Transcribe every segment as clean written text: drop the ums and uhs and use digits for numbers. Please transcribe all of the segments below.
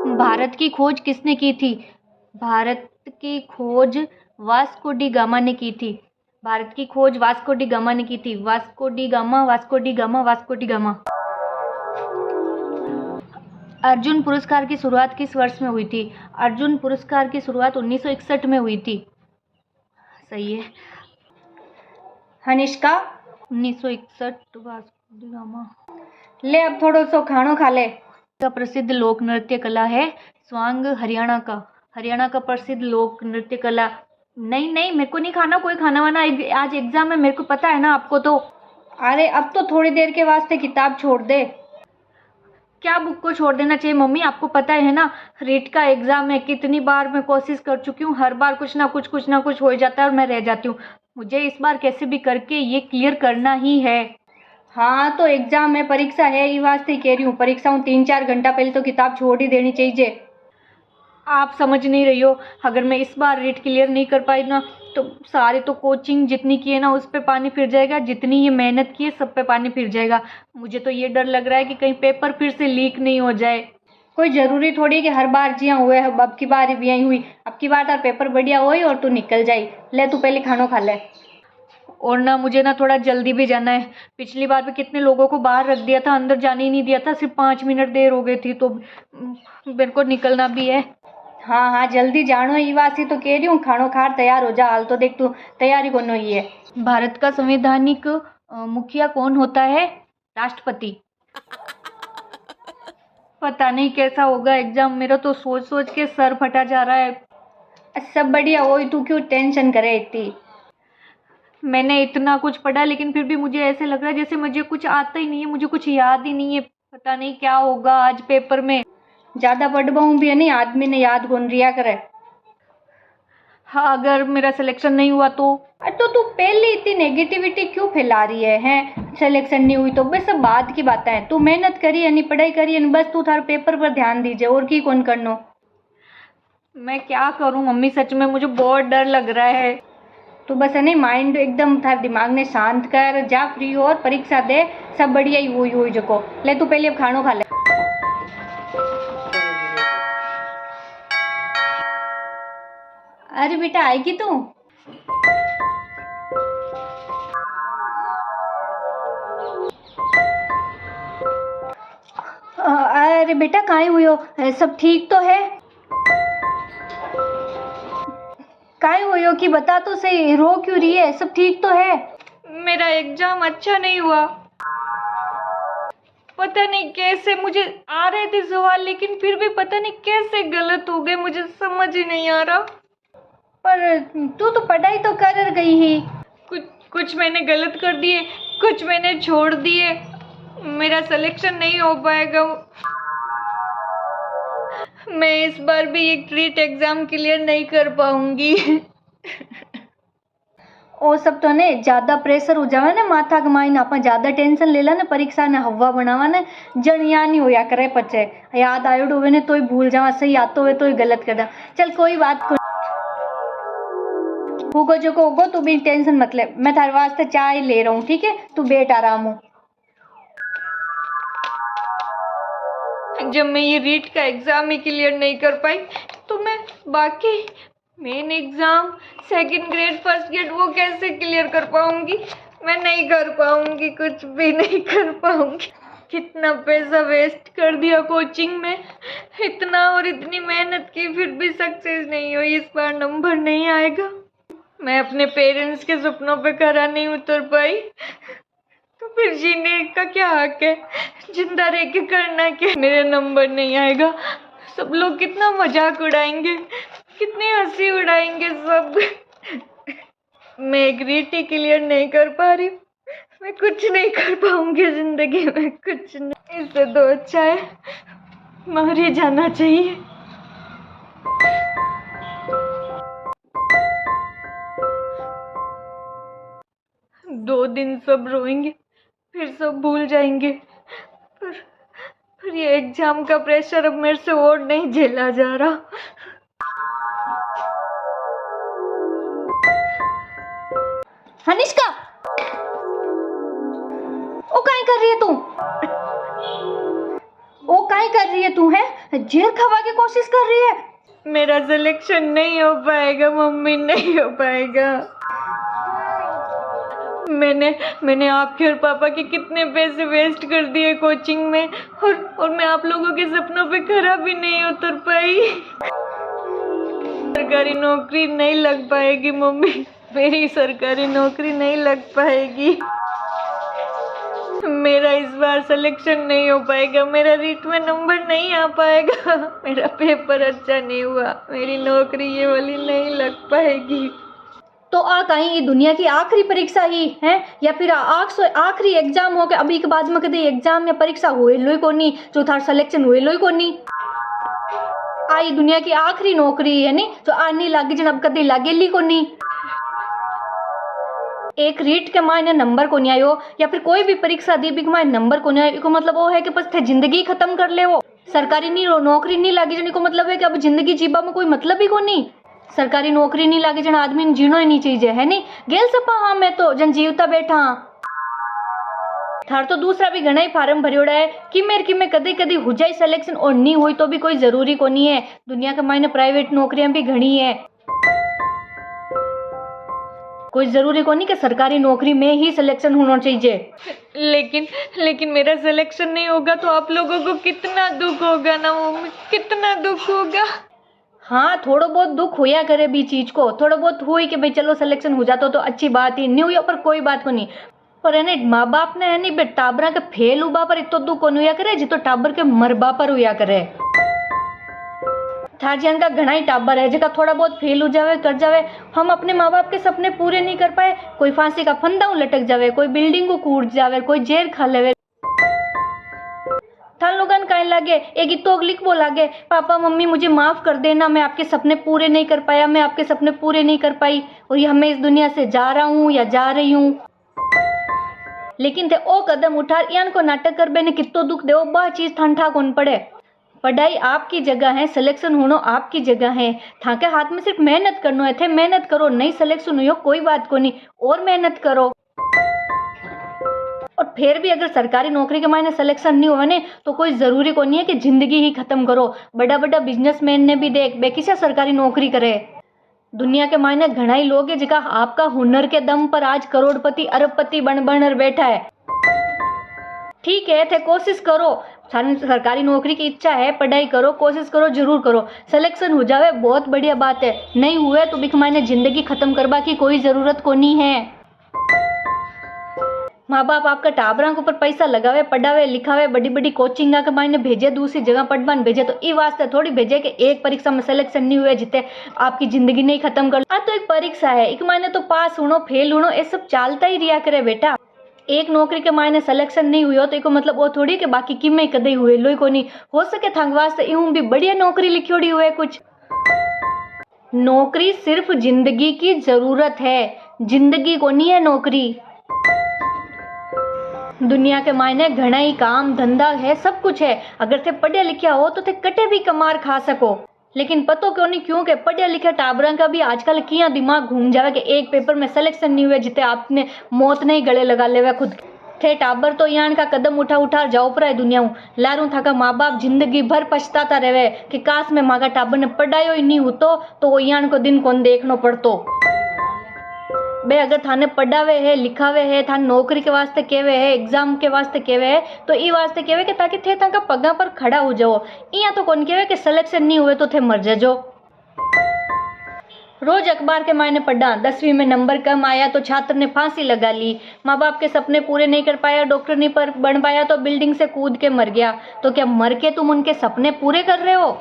भारत की खोज किसने की थी? भारत की खोज वास्को डी गामा ने की थी। भारत की खोज वास्को डी गामा ने की थी। Vasco D gamma, Vasco D gamma, Vasco D gamma. Arjun पुरस्कार की शुरुआत किस वर्ष में हुई थी? अर्जुन पुरस्कार की शुरुआत 1961 में हुई थी। सही है। Hanishka 1961 Vasco D gamma. ले अब थोड़ो सो खानो खा ले। का प्रसिद्ध लोक नृत्य कला है स्वांग हरियाणा का। हरियाणा का प्रसिद्ध लोक नृत्य कला। नहीं नहीं, मेरे को नहीं खाना कोई खाना वाना। आज एग्जाम है, मेरे को पता है ना, आपको तो। अरे अब तो थोड़ी देर के वास्ते किताब छोड़ दे। क्या बुक को छोड़ देना चाहिए मम्मी? आपको पता है ना, रीट का एग्जाम है। कितनी बार मैं कोशिश कर चुकी हूँ, हर बार कुछ ना कुछ हो जाता है और मैं रह जाती हूँ। मुझे इस बार कैसे भी करके ये क्लियर करना ही है। हाँ तो एग्जाम है, परीक्षा है, ये वास्ते कह रही हूँ। परीक्षाओं 3-4 घंटा पहले तो किताब छोड़ ही देनी चाहिए। आप समझ नहीं रही हो। अगर मैं इस बार रीट क्लियर नहीं कर पाई ना, तो सारी तो कोचिंग जितनी की है ना उस पे पानी फिर जाएगा। जितनी ये मेहनत की है सब पे पानी फिर जाएगा। मुझे तो ये डर लग रहा है कि कहीं पेपर फिर से लीक नहीं हो जाए। कोई जरूरी थोड़ी कि हर बार जिया हुए है, अब की बार भी आई हुई। अब की बार तार पेपर बढ़िया होई और तू निकल जाई। ले तू पहले खानो खा ले। और ना मुझे ना थोड़ा जल्दी भी जाना है। पिछली बार भी कितने लोगों को बाहर रख दिया था, अंदर जाने ही नहीं दिया था। सिर्फ 5 मिनट देर हो गई थी, तो मेरे को निकलना भी है। हाँ हाँ जल्दी जानो, ये वास्ते तो कह रही हूँ। खानो खार तैयार हो जा। हाल तो देख तू तैयारी कोनो ही है। भारत का संवैधानिक मुखिया कौन होता है? राष्ट्रपति। पता नहीं कैसा होगा एग्जाम। मेरा तो सोच सोच के सर फटा जा रहा है। सब बढ़िया हो, तू क्यों टेंशन करे इतनी? मैंने इतना कुछ पढ़ा, लेकिन फिर भी मुझे ऐसे लग रहा है जैसे मुझे कुछ आता ही नहीं है, मुझे कुछ याद ही नहीं है। पता नहीं क्या होगा आज पेपर में। ज्यादा पढ़वाऊँ भी है नहीं, आदमी ने याद कौन रिया करे। हाँ, अगर मेरा सिलेक्शन नहीं हुआ तो? तो तू पहले इतनी नेगेटिविटी क्यों फैला रही है? हैं सिलेक्शन नहीं हुई तो बस सब बात की बातें हैं। तू मेहनत करी है नहीं, पढ़ाई करी है नहीं, बस तू थार पेपर पर ध्यान दीजिए और की कौन करनो। मैं क्या करूं मम्मी, सच में मुझे बहुत डर लग रहा है। तू बस है नहीं, माइंड एकदम थार दिमाग ने शांत कर जा, फ्री हो और परीक्षा दे। सब बढ़िया ही हुई जको। ले तू पहले अब खानो खा ले। अरे बेटा आएगी तू? अरे बेटा कहाँ हुई हो? सब ठीक तो है? काय हुई हो कि बता तो सही, रो क्यों रही है? सब ठीक तो है? मेरा एग्जाम अच्छा नहीं हुआ। पता नहीं कैसे, मुझे आ रहे थे सवाल लेकिन फिर भी पता नहीं कैसे गलत हो गए, मुझे समझ ही नहीं आ रहा। पर तू तो पढ़ाई तो कर गई ही। कुछ मैंने गलत कर दिए, कुछ मैंने छोड़ दिए। मेरा सिलेक्शन नहीं हो पाएगा। मैं इस बार भी एक रीट एग्जाम क्लियर नहीं कर पाऊंगी। ओ सब तो ने ज्यादा प्रेशर हो जावे ने माथा के माइन, आप ज्यादा टेंशन ले ला ने परीक्षा ने हवा बनावा ने जन या नहीं होया करे। पचे याद आयोड होवे ने तोय भूल जावा, सही आतो हुए तो गलत कर दा। चल कोई बात को होगो जो को होगो, तू भी टेंशन मत ले। मैं थारे वास्ते चाय ले रहा हूँ, ठीक है? तू बैठ आराम हो। जब मैं ये रीट का एग्जाम ही क्लियर नहीं कर पाई तो मैं बाकी main exam, second grade, first grade, वो कैसे क्लियर कर पाऊंगी? मैं नहीं कर पाऊंगी, कुछ भी नहीं कर पाऊंगी। कितना पैसा वेस्ट कर दिया कोचिंग में, इतना और इतनी मेहनत की, फिर भी सक्सेस नहीं हुई। इस बार नंबर नहीं आएगा। मैं अपने पेरेंट्स के सपनों पे खरा नहीं उतर पाई तो फिर जीने का क्या हक है? जिंदा रह के करना क्या? मेरे नंबर नहीं आएगा, सब लोग कितना मजाक उड़ाएंगे, कितनी हंसी उड़ाएंगे सब। मैं एक रीट ही क्लियर नहीं कर पा रही। मैं कुछ नहीं कर पाऊंगी जिंदगी में, कुछ नहीं। इससे तो अच्छा है मर ही जाना चाहिए। दो दिन सब रोएंगे, फिर सब भूल जाएंगे। पर ये एग्जाम का प्रेशर अब मेरे से और नहीं झेला जा रहा। हनिष्का, ओ काई कर रही है तू? ओ काई ही कर रही है तू? है जेल खवा की कोशिश कर रही है? मेरा सिलेक्शन नहीं हो पाएगा मम्मी, नहीं हो पाएगा। मैंने आपके और पापा के कितने पैसे वेस्ट कर दिए कोचिंग में, और मैं आप लोगों के सपनों पे खरा भी नहीं उतर पाई। सरकारी नौकरी नहीं लग पाएगी मम्मी, मेरी सरकारी नौकरी नहीं लग पाएगी। मेरा इस बार सिलेक्शन नहीं हो पाएगा, मेरा रीट में नंबर नहीं आ पाएगा, मेरा पेपर अच्छा नहीं हुआ, मेरी नौकरी ये वाली नहीं लग पाएगी। तो आ कहीं ये दुनिया की आखिरी परीक्षा ही है, या फिर आखिरी एग्जाम हो के अभी के बाद में कभी एग्जाम या परीक्षा हुए लोई कोनी जो थार सिलेक्शन हुए लोई कोनी? आई दुनिया की आखिरी नौकरी है नी जो आनी लागी जन अब कभी लागेली कोनी। एक रीट के मायने नंबर को नहीं आयो या फिर कोई भी परीक्षा दी भी मायने नंबर को नहीं आयो, इको मतलब वो है कि बस थे जिंदगी खत्म कर ले। वो सरकारी नहीं नौकरी नहीं लागी जन, इको मतलब है कि अब जिंदगी जीवा में कोई मतलब ही को नहीं। सरकारी नौकरी नहीं लागे जन आदमी जीनो ही नहीं चाहिए है नी। गेल सपा हाँ मैं तो जन जीवता बैठा थार तो दूसरा भी घना ही फार्म भरियोड़ा है कि मेरे कदी कदी हो जाए सिलेक्शन और नहीं हुई तो भी कोई जरूरी को नहीं है। दुनिया के मायने प्राइवेट नौकरियां भी घनी है, कोई जरूरी को नहीं कि सरकारी नौकरी में ही सिलेक्शन होना चाहिए। लेकिन मेरा सिलेक्शन नहीं होगा तो आप लोगों को कितना दुख होगा ना मम्मी, कितना दुख होगा। हाँ थोड़ा बहुत दुख होया करे भी चीज को, थोड़ा बहुत हुई कि भाई चलो सिलेक्शन हो जाता तो अच्छी बात ही नहीं हुई पर कोई बात को नहीं। पर है माँ बाप ने है नहीं टाबरा के फेल हुआ पर इतो दुख को हुआ करे जितो टाबर के मरबा पर हुआ करे। थारजियन का घना ही टाबर है जगह थोड़ा बहुत फेल हो जावे कर जावे, हम अपने माँ बाप के सपने पूरे नहीं कर पाए, कोई फांसी का फंदा लटक जावे, कोई बिल्डिंग को कूद जावे, कोई जेल खा लेवे। थान लोगन कहीं लागे एक तो लिखवो लागे पापा मम्मी मुझे माफ कर देना, मैं आपके सपने पूरे नहीं कर पाया, मैं आपके सपने पूरे नहीं कर पाई और ये मैं इस दुनिया से जा रहा हूँ या जा रही हूँ। लेकिन थे ओ कदम उठा यान को नाटक कर बेने कितो दुख दे बा चीज ठंडा कौन पड़े। पढ़ाई आपकी जगह है, सिलेक्शन होना आपकी जगह है, थाके हाथ में सिर्फ मेहनत करना है, थे मेहनत करो, नहीं सिलेक्शन हुई कोई बात को नहीं और मेहनत करो। और फिर भी अगर सरकारी नौकरी के मायने सिलेक्शन नहीं हुआ ने तो कोई जरूरी को नहीं है कि जिंदगी ही खत्म करो। बड़ा बड़ा बिजनेसमैन ने भी देख बेकी से सरकारी नौकरी करे। दुनिया के मायने घना ही लोग है जिका आपका हुनर के दम पर आज करोड़पति अरबपति बन बैठा है। ठीक है थे कोशिश करो, सरकारी नौकरी की इच्छा है, पढ़ाई करो, कोशिश करो, जरूर करो, सिलेक्शन हो जावे बहुत बढ़िया बात है, नहीं हुए तो बिक मायने जिंदगी खत्म करवा की कोई जरूरत को नहीं है। माँ बाप आपका टाबरा के ऊपर पैसा लगावे, पढ़ावे, लिखावे, बड़ी बड़ी कोचिंग के मायने भेजे, दूसरी जगह पढ़वान भेजे, तो ई वास्ते थोड़ी भेजे कि एक परीक्षा में सिलेक्शन नहीं हुए जिते आपकी जिंदगी नहीं खत्म कर। तो एक परीक्षा है, एक मायने तो पास होनो फेल होनो ये सब चलता ही रिया करे बेटा। एक नौकरी के मायने सिलेक्शन नहीं हुई हो तो इको मतलब वो थोड़ी कि बाकी किमें कदे हुए लोई को नहीं हो सके थांग वास्ते यूं भी बढ़िया नौकरी लिखोड़ी हुए कुछ। नौकरी सिर्फ जिंदगी की जरूरत है, जिंदगी को नहीं है नौकरी। दुनिया के मायने घना ही काम धंधा है, सब कुछ है, अगर थे पढ़िया लिखा हो तो थे कटे भी कमार खा सको। लेकिन पतो क्यों नहीं क्यों के पढ़िया लिखा टाबरा का भी आजकल किया दिमाग घूम जावे कि एक पेपर में सिलेक्शन नहीं हुए जिते आपने मौत नहीं गले लगा लेवे खुद थे टाबर। तो यान का कदम उठा जाओ पर दुनिया लारू था का माँ बाप जिंदगी भर पछताता रहे कि काश में माँ का टाबर ने पढ़ायो ही नहीं होतो तो वो यान को दिन कौन देखनो पड़तो। बे अगर थाने पढ़ावे है लिखावे है, थाने नौकरी के वास्ते केवे है, एग्जाम के वास्ते केवे है, तो ई वास्ते केवे कि ताकि थे ताका पगा पर खड़ा हो जाओ। इया तो कौन केवे कि सिलेक्शन नहीं हुए तो थे मर जाओ। रोज अखबार के मायने पढ़ा 10वीं में नंबर कम आया तो छात्र ने फांसी लगा ली, माँ बाप के सपने पूरे नहीं कर पाया, डॉक्टर नहीं पर बन पाया तो बिल्डिंग से कूद के मर गया। तो क्या मर के तुम उनके सपने पूरे कर रहे हो?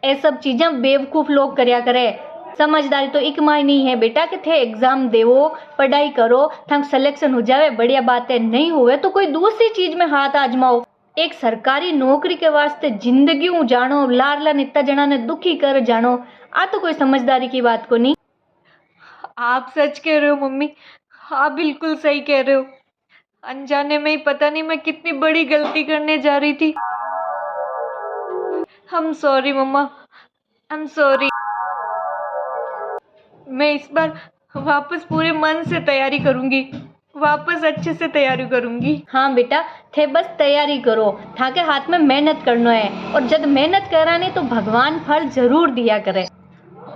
ये सब चीजें बेवकूफ लोग करया करे। समझदारी तो एक माय नहीं है बेटा कि थे एग्जाम देवो, पढ़ाई करो, थंग सिलेक्शन हो जावे बढ़िया बात है, नहीं हुए तो कोई दूसरी चीज में हाथ आजमाओ। एक सरकारी नौकरी के वास्ते जिंदगी जानो, लारला नित्ता जना ने दुखी कर जानो, आ तो कोई समझदारी की बात को नहीं। आप सच कह रहे हो मम्मी, आप बिल्कुल सही कह रहे हो। अनजाने में ही पता नहीं मैं कितनी बड़ी गलती करने जा रही थी। I am sorry mamma, I am sorry. मैं इस बार वापस पूरे मन से तैयारी करूंगी, वापस अच्छे से तैयारी करूंगी। हाँ बेटा, थे बस तैयारी करो, थाके हाथ में मेहनत करना है, और जब मेहनत कराने तो भगवान फल जरूर दिया करे।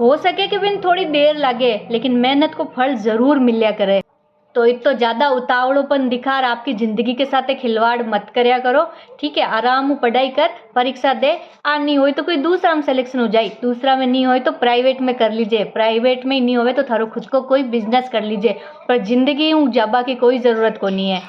हो सके कि बिन थोड़ी देर लगे, लेकिन मेहनत को फल जरूर मिलया करे। तो इत तो ज्यादा उतावड़ोपन दिखार आपकी जिंदगी के साथ खिलवाड़ मत करया करो, ठीक है। आराम से पढ़ाई कर, परीक्षा दे, आ नहीं हो तो कोई दूसरा में सिलेक्शन हो जाए, दूसरा में नहीं हो तो प्राइवेट में कर लीजिए, प्राइवेट में ही नहीं होवे तो थारो खुद को कोई बिजनेस कर लीजिए, पर जिंदगी जाबा की कोई जरूरत को नहीं है।